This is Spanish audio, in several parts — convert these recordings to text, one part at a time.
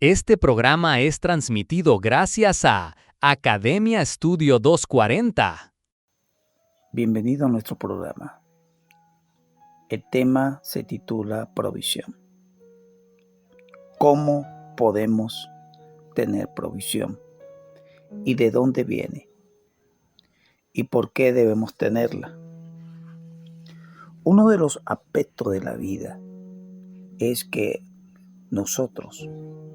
Este programa es transmitido gracias a Academia Estudio 240. Bienvenido a nuestro programa. El tema se titula Provisión. ¿Cómo podemos tener provisión? ¿Y de dónde viene? ¿Y por qué debemos tenerla? Uno de los aspectos de la vida es que nosotros,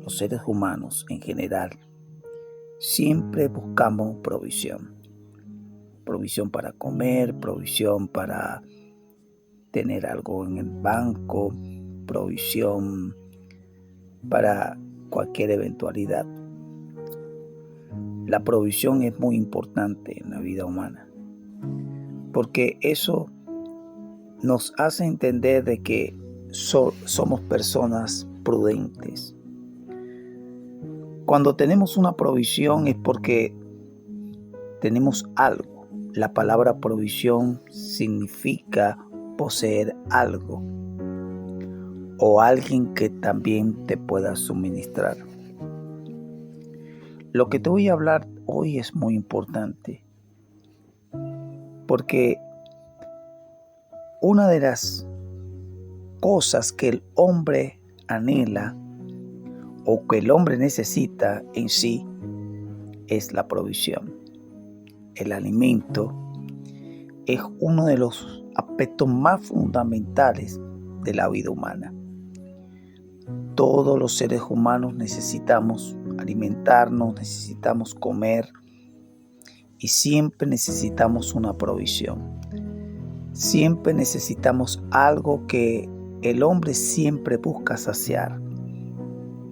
los seres humanos en general, siempre buscamos provisión. Provisión para comer, provisión para tener algo en el banco, provisión para cualquier eventualidad. La provisión es muy importante en la vida humana, porque eso nos hace entender de que somos personas prudentes. Cuando tenemos una provisión es porque tenemos algo. La palabra provisión significa poseer algo o alguien que también te pueda suministrar. Lo que te voy a hablar hoy es muy importante porque una de las cosas que el hombre anhela o que el hombre necesita en sí es la provisión. El alimento es uno de los aspectos más fundamentales de la vida humana. Todos los seres humanos necesitamos alimentarnos, necesitamos comer y siempre necesitamos una provisión. Siempre necesitamos algo que el hombre siempre busca saciar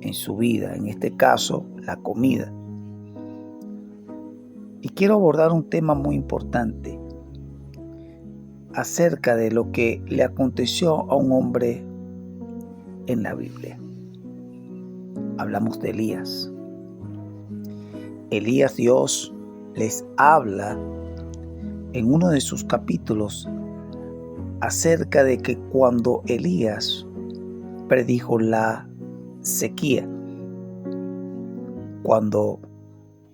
en su vida, en este caso, la comida. Y quiero abordar un tema muy importante acerca de lo que le aconteció a un hombre en la Biblia. Hablamos de Elías. Elías, Dios les habla en uno de sus capítulos acerca de que cuando Elías predijo la sequía, cuando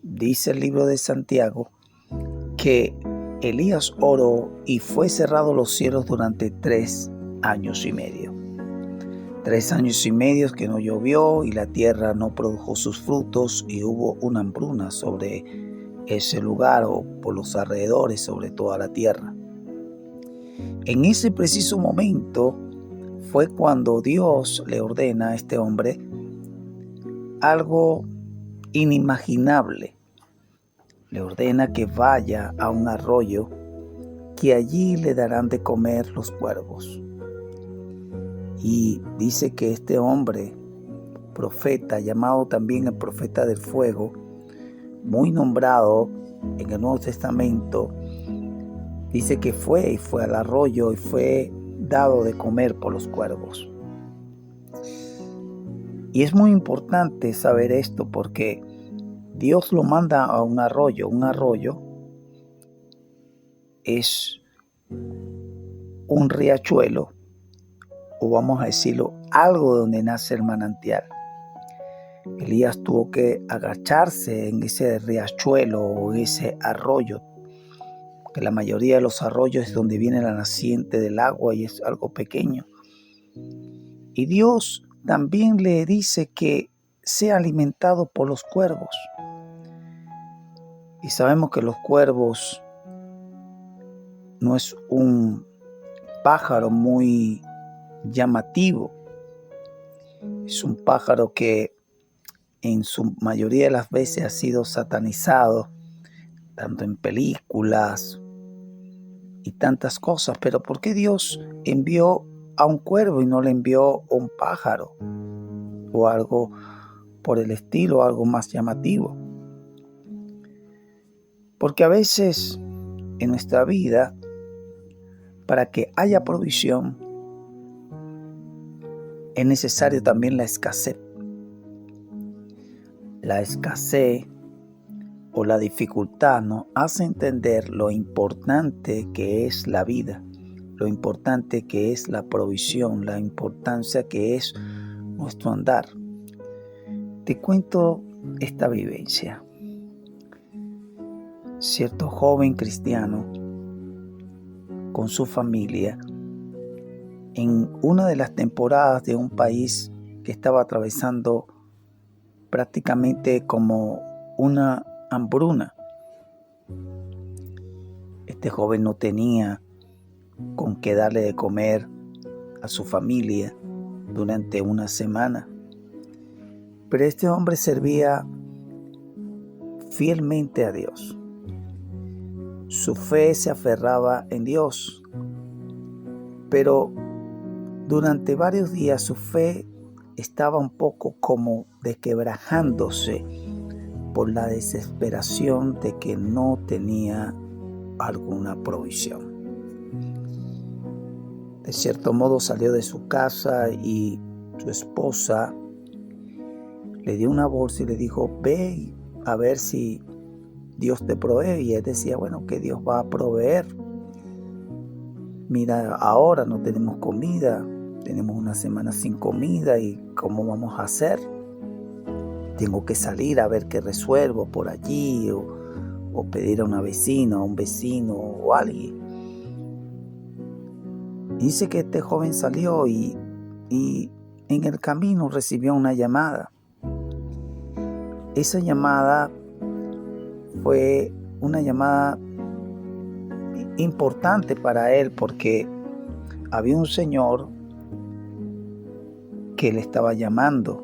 dice el libro de Santiago que Elías oró y fue cerrado los cielos durante 3 años y medio. 3 años y medio que no llovió y la tierra no produjo sus frutos y hubo una hambruna sobre ese lugar o por los alrededores, sobre toda la tierra. En ese preciso momento fue cuando Dios le ordena a este hombre algo inimaginable. Le ordena que vaya a un arroyo que allí le darán de comer los cuervos. Y dice que este hombre, profeta, llamado también el profeta del fuego, muy nombrado en el Nuevo Testamento, dice que fue al arroyo y fue dado de comer por los cuervos. Y es muy importante saber esto porque Dios lo manda a un arroyo. Un arroyo es un riachuelo, o vamos a decirlo, algo donde nace el manantial. Elías tuvo que agacharse en ese riachuelo o en ese arroyo, que la mayoría de los arroyos es donde viene la naciente del agua y es algo pequeño. Y Dios también le dice que sea alimentado por los cuervos. Y sabemos que los cuervos no es un pájaro muy llamativo. Es un pájaro que en su mayoría de las veces ha sido satanizado, tanto en películas y tantas cosas. Pero ¿por qué Dios envió a un cuervo y no le envió a un pájaro o algo por el estilo, algo más llamativo? Porque a veces en nuestra vida, para que haya provisión, es necesario también la escasez. La escasez o la dificultad nos hace entender lo importante que es la vida, lo importante que es la provisión, la importancia que es nuestro andar. Te cuento esta vivencia. Cierto joven cristiano con su familia en una de las temporadas de un país que estaba atravesando prácticamente como una hambruna. Este joven no tenía con qué darle de comer a su familia durante una semana. Pero este hombre servía fielmente a Dios. Su fe se aferraba en Dios, pero durante varios días su fe estaba un poco como desquebrajándose por la desesperación de que no tenía alguna provisión. De cierto modo salió de su casa y su esposa le dio una bolsa y le dijo: ve a ver si Dios te provee. Y él decía: bueno, que Dios va a proveer. Mira, ahora no tenemos comida, tenemos una semana sin comida y ¿cómo vamos a hacer? Tengo que salir a ver qué resuelvo por allí o pedir a una vecina, a un vecino o alguien. Dice que este joven salió y en el camino recibió una llamada. Esa llamada fue una llamada importante para él porque había un señor que le estaba llamando,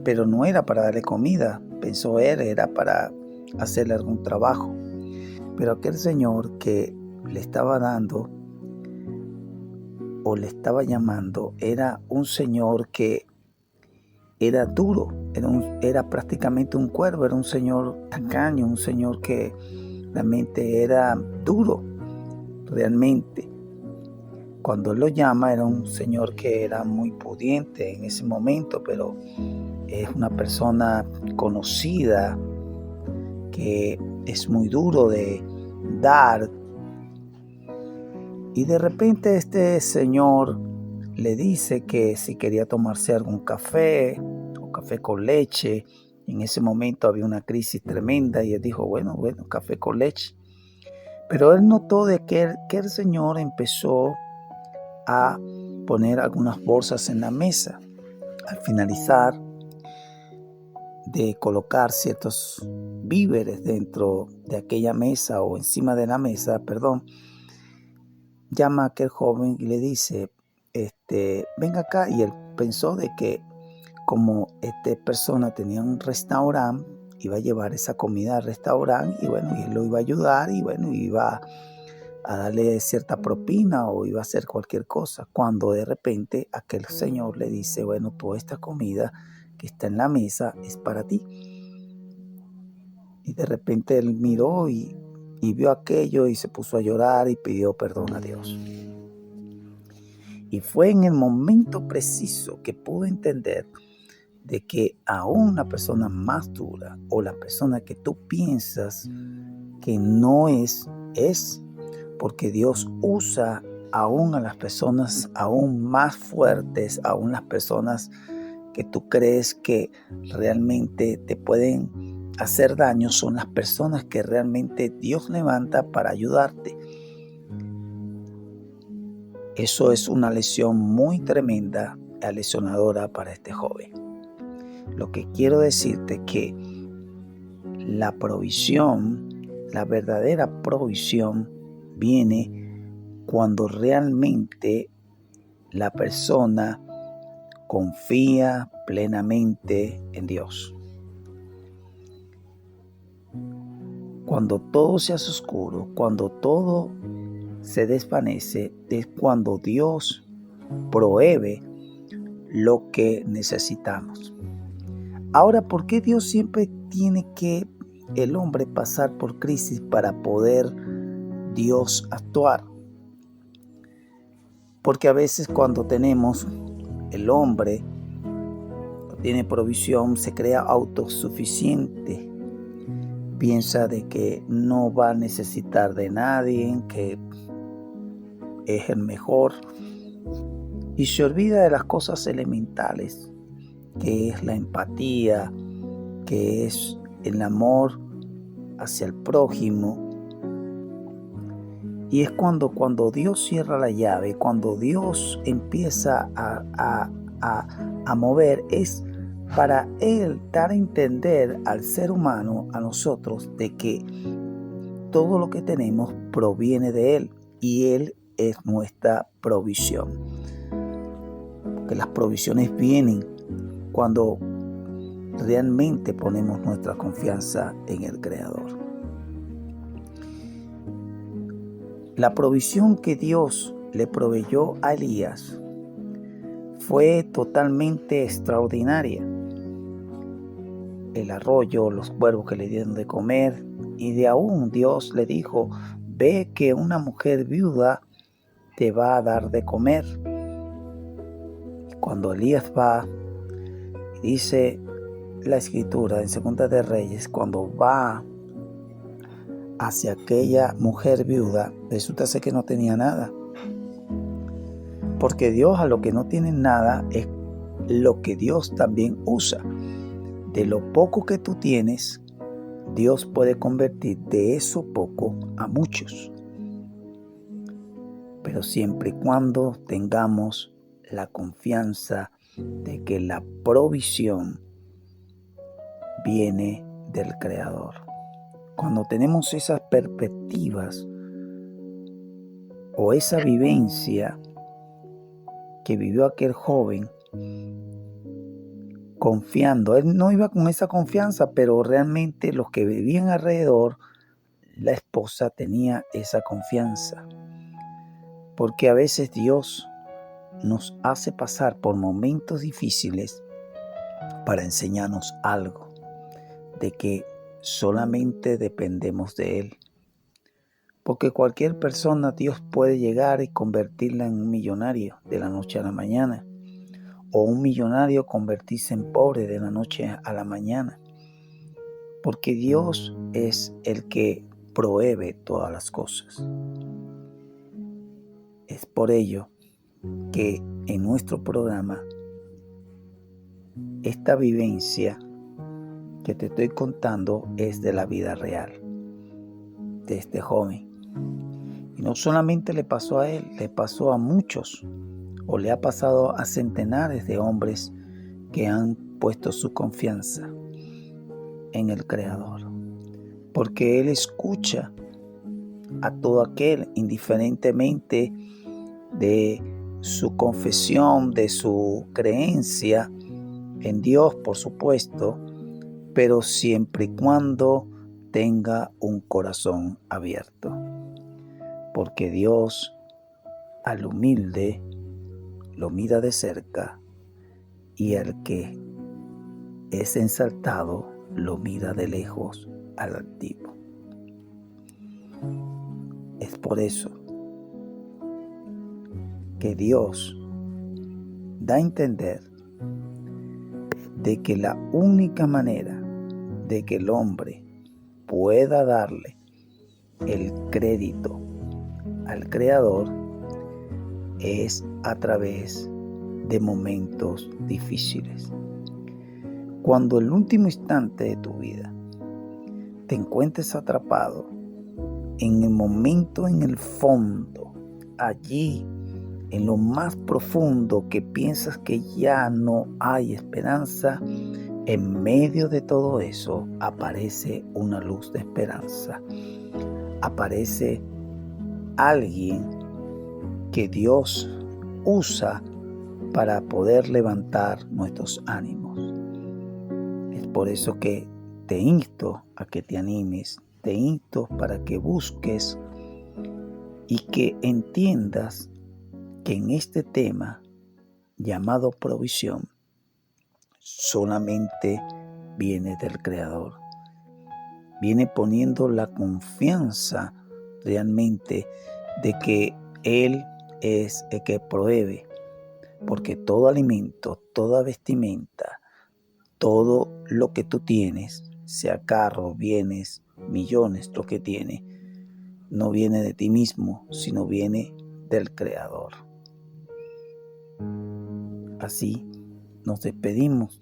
pero no era para darle comida, pensó él, era para hacerle algún trabajo. Pero aquel señor que le estaba dando o le estaba llamando era un señor que era duro, era prácticamente un cuervo, era un señor tacaño, un señor que realmente era duro, realmente. Cuando él lo llama era un señor que era muy pudiente en ese momento, pero es una persona conocida que es muy duro de dar. Y de repente este señor le dice que si quería tomarse algún café o café con leche. En ese momento había una crisis tremenda y él dijo, bueno, café con leche. Pero él notó de que el señor empezó a poner algunas bolsas en la mesa. Al finalizar de colocar ciertos víveres dentro de aquella mesa o encima de la mesa, llama a aquel joven y le dice, venga acá. Y él pensó de que como esta persona tenía un restaurante, iba a llevar esa comida al restaurante y él lo iba a ayudar y iba a darle cierta propina o iba a hacer cualquier cosa. Cuando de repente aquel señor le dice, toda esta comida que está en la mesa es para ti. Y de repente él miró y vio aquello y se puso a llorar y pidió perdón a Dios. Y fue en el momento preciso que pudo entender de que aún la persona más dura o la persona que tú piensas que no es, porque Dios usa aún a las personas aún más fuertes, aún las personas que tú crees que realmente te pueden hacer daño, son las personas que realmente Dios levanta para ayudarte. Eso es una lección muy tremenda, lesionadora para este joven. Lo que quiero decirte es que la provisión, la verdadera provisión, viene cuando realmente la persona confía plenamente en Dios. Cuando todo se hace oscuro, cuando todo se desvanece, es cuando Dios provee lo que necesitamos. Ahora, ¿por qué Dios siempre tiene que el hombre pasar por crisis para poder Dios actuar? Porque a veces cuando tenemos el hombre tiene provisión, se crea autosuficiente, piensa de que no va a necesitar de nadie, que es el mejor y se olvida de las cosas elementales que es la empatía, que es el amor hacia el prójimo. Y es cuando Dios cierra la llave, cuando Dios empieza a mover, es para Él dar a entender al ser humano, a nosotros, de que todo lo que tenemos proviene de Él y Él es nuestra provisión. Porque las provisiones vienen cuando realmente ponemos nuestra confianza en el Creador. La provisión que Dios le proveyó a Elías fue totalmente extraordinaria. El arroyo, los cuervos que le dieron de comer, y de aún Dios le dijo: ve que una mujer viuda te va a dar de comer. Y cuando Elías va, dice la escritura en Segunda de Reyes, cuando va hacia aquella mujer viuda, resulta ser que no tenía nada. Porque Dios, a lo que no tiene nada, es lo que Dios también usa. De lo poco que tú tienes, Dios puede convertir de eso poco a muchos. Pero siempre y cuando tengamos la confianza de que la provisión viene del Creador. Cuando tenemos esas perspectivas o esa vivencia que vivió aquel joven, confiando, él no iba con esa confianza, pero realmente los que vivían alrededor, la esposa tenía esa confianza. Porque a veces Dios nos hace pasar por momentos difíciles para enseñarnos algo, de que solamente dependemos de Él. Porque cualquier persona Dios puede llegar y convertirla en un millonario de la noche a la mañana, o un millonario convertirse en pobre de la noche a la mañana. Porque Dios es el que provee todas las cosas. Es por ello que en nuestro programa, esta vivencia que te estoy contando es de la vida real, de este joven. Y no solamente le pasó a él, le pasó a muchos, o le ha pasado a centenares de hombres que han puesto su confianza en el Creador. Porque Él escucha a todo aquel, indiferentemente de su confesión, de su creencia en Dios, por supuesto, pero siempre y cuando tenga un corazón abierto. Porque Dios al humilde lo mira de cerca y al que es exaltado lo mira de lejos al altivo. Es por eso que Dios da a entender de que la única manera de que el hombre pueda darle el crédito al Creador es a través de momentos difíciles. Cuando en el último instante de tu vida te encuentres atrapado en el momento, en el fondo, allí en lo más profundo, que piensas que ya no hay esperanza, en medio de todo eso aparece una luz de esperanza. Aparece alguien que Dios usa para poder levantar nuestros ánimos. Es por eso que te insto a que te animes, te insto para que busques y que entiendas que en este tema llamado provisión solamente viene del Creador. Viene poniendo la confianza realmente de que Él es el que provee, porque todo alimento, toda vestimenta, todo lo que tú tienes, sea carro, bienes, millones, lo que tienes, no viene de ti mismo, sino viene del Creador. Así nos despedimos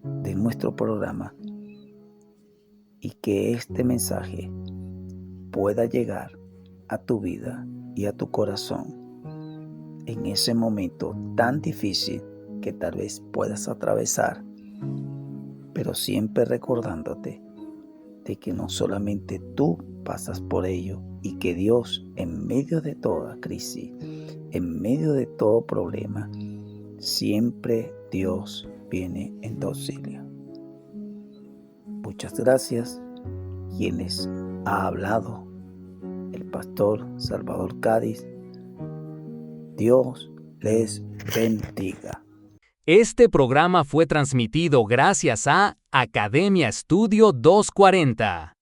de nuestro programa y que este mensaje pueda llegar a tu vida y a tu corazón en ese momento tan difícil que tal vez puedas atravesar, pero siempre recordándote de que no solamente tú pasas por ello y que Dios, en medio de toda crisis, en medio de todo problema, siempre Dios viene en tu auxilio. Muchas gracias. Quienes ha hablado el pastor Salvador Cádiz. Dios les bendiga. Este programa fue transmitido gracias a Academia Estudio 240.